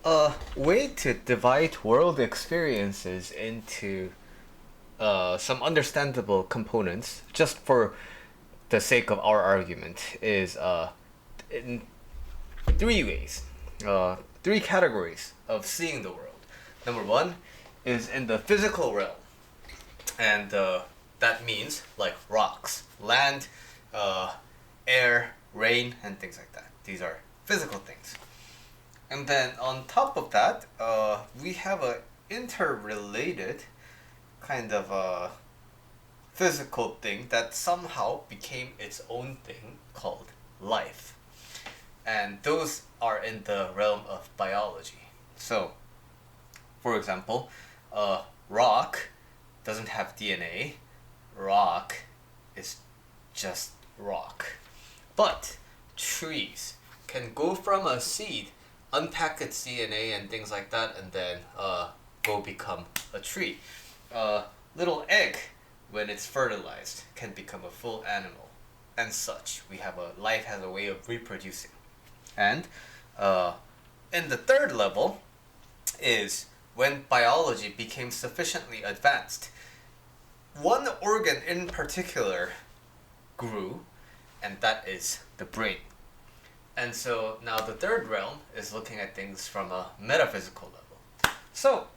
A way to divide world experiences into some understandable components, just for the sake of our argument, is in three ways, three categories of seeing the world. Number one is in the physical realm, and that means like rocks, land, uh, air, rain, and things like that. These are physical things. And then on top of that, we have a interrelated kind of physical thing that somehow became its own thing called life. And those are in the realm of biology. So, for example, rock doesn't have DNA. Rock is just rock. But trees can go from a seed, unpack its DNA and things like that, and then go become a tree. Little egg, when it's fertilized, can become a full animal, and such. Life has a way of reproducing, and in the third level is when biology became sufficiently advanced. One organ in particular grew, and that is the brain. And so now the third realm is looking at things from a metaphysical level. So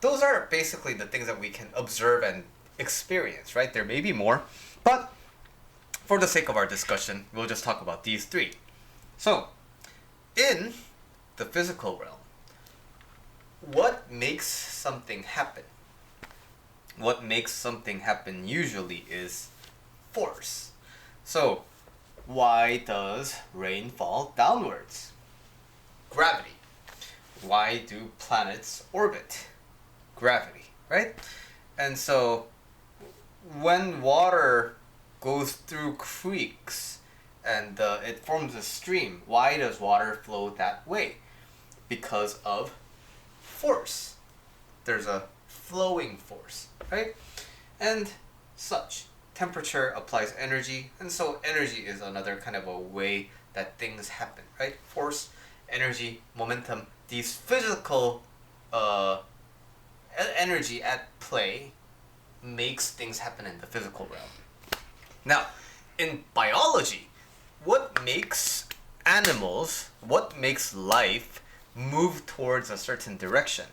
those are basically the things that we can observe and experience, right? There may be more, but for the sake of our discussion, we'll just talk about these three. So, in the physical realm, what makes something happen? What makes something happen usually is force. So, why does rain fall downwards? Gravity. Why do planets orbit? Gravity, right? And so, when water goes through creeks and it forms a stream, why does water flow that way? Because of force. There's a flowing force, right? And such. Temperature applies energy, and so energy is another kind of a way that things happen, right? Force, energy, momentum, these physical energy at play makes things happen in the physical realm. Now, in biology, what makes what makes life move towards a certain direction?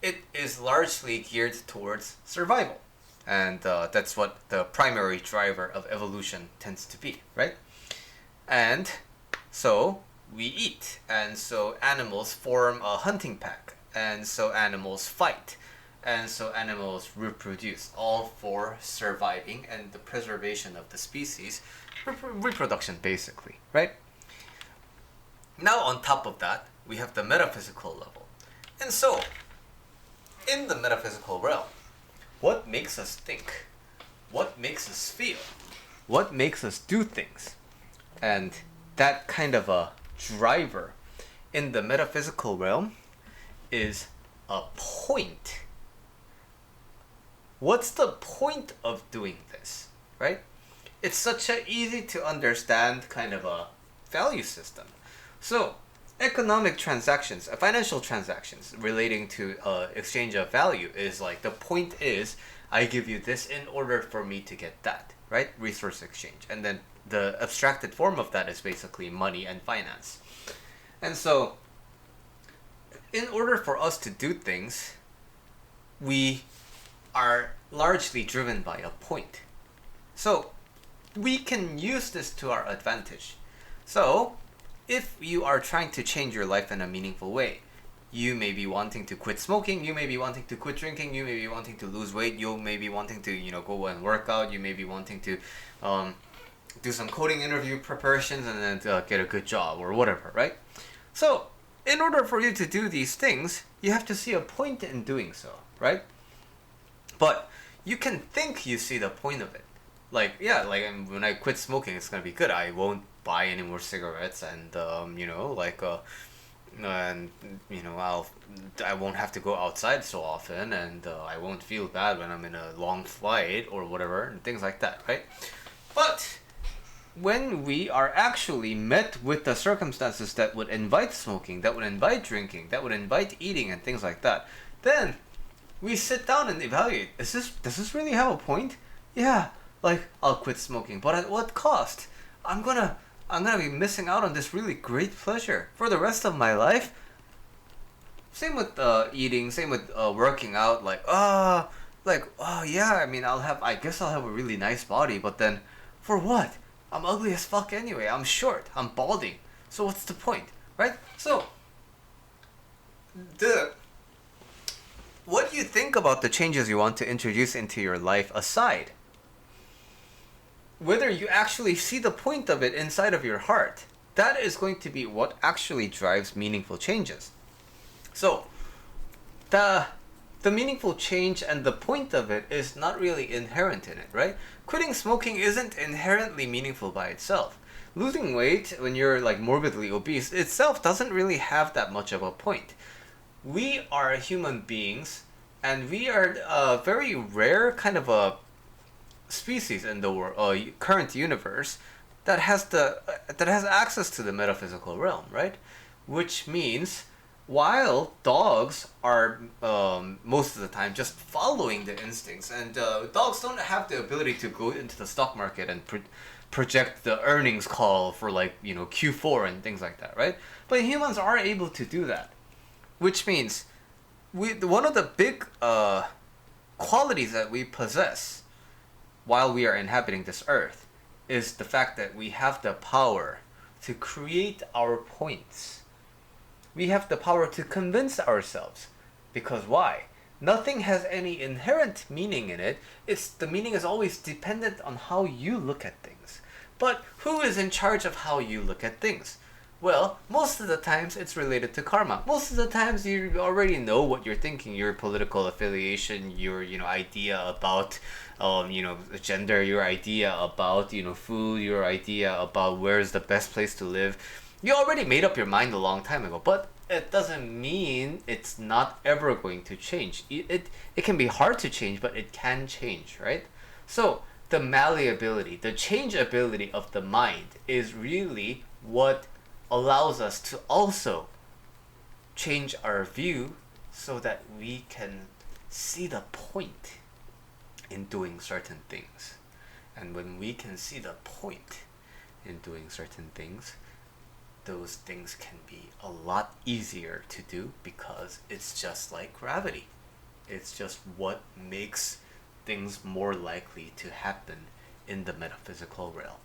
It is largely geared towards survival. And that's what the primary driver of evolution tends to be, right? And so we eat, and so animals form a hunting pack, and so animals fight, and so animals reproduce, all for surviving and the preservation of the species, reproduction basically, right? Now on top of that, we have the metaphysical level. And so, in the metaphysical realm, what makes us think? What makes us feel? What makes us do things? And that kind of a driver in the metaphysical realm is a point. What's the point of doing this, right? It's such a easy to understand kind of a value system. So, economic transactions, financial transactions relating to exchange of value is like the point is I give you this in order for me to get that, right? Resource exchange. And then the abstracted form of that is basically money and finance. And so, in order for us to do things, we are largely driven by a point. So, we can use this to our advantage. So, if you are trying to change your life in a meaningful way, you may be wanting to quit smoking, you may be wanting to quit drinking, you may be wanting to lose weight, you may be wanting to, go and work out, you may be wanting to do some coding interview preparations and then get a good job or whatever, right? So, in order for you to do these things, you have to see a point in doing so, right? But you can think you see the point of it. When I quit smoking, it's gonna be good. I won't buy any more cigarettes, and I won't have to go outside so often, and I won't feel bad when I'm in a long flight or whatever, and things like that, right? But when we are actually met with the circumstances that would invite smoking, that would invite drinking, that would invite eating and things like that, then we sit down and evaluate, does this really have a point? Yeah, like, I'll quit smoking, but at what cost? I'm gonna be missing out on this really great pleasure for the rest of my life. Same with eating, same with working out. Oh yeah, I mean, I guess I'll have a really nice body, but then, for what? I'm ugly as fuck anyway. I'm short. I'm balding. So what's the point, right? So, the what do you think about the changes you want to introduce into your life aside? Whether you actually see the point of it inside of your heart, that is going to be what actually drives meaningful changes. So, the the meaningful change and the point of it is not really inherent in it, right? Quitting smoking isn't inherently meaningful by itself. Losing weight when you're like morbidly obese itself doesn't really have that much of a point. We are human beings, and we are a very rare kind of a species in the current universe that has access to the metaphysical realm, right? Which means while dogs are most of the time just following their instincts, and dogs don't have the ability to go into the stock market and project the earnings call for Q4 and things like that, right? But humans are able to do that, which means one of the big qualities that we possess while we are inhabiting this earth is the fact that we have the power to create our points. We have the power to convince ourselves. Because why? Nothing has any inherent meaning in it. The meaning is always dependent on how you look at things. But who is in charge of how you look at things? Well, most of the times it's related to karma. Most of the times you already know what you're thinking, your political affiliation, your idea about gender, your idea about food, your idea about where's the best place to live. You already made up your mind a long time ago, but it doesn't mean it's not ever going to change. It can be hard to change, but it can change, right? So the malleability, the changeability of the mind is really what allows us to also change our view so that we can see the point in doing certain things. And when we can see the point in doing certain things, those things can be a lot easier to do because it's just like gravity. It's just what makes things more likely to happen in the metaphysical realm.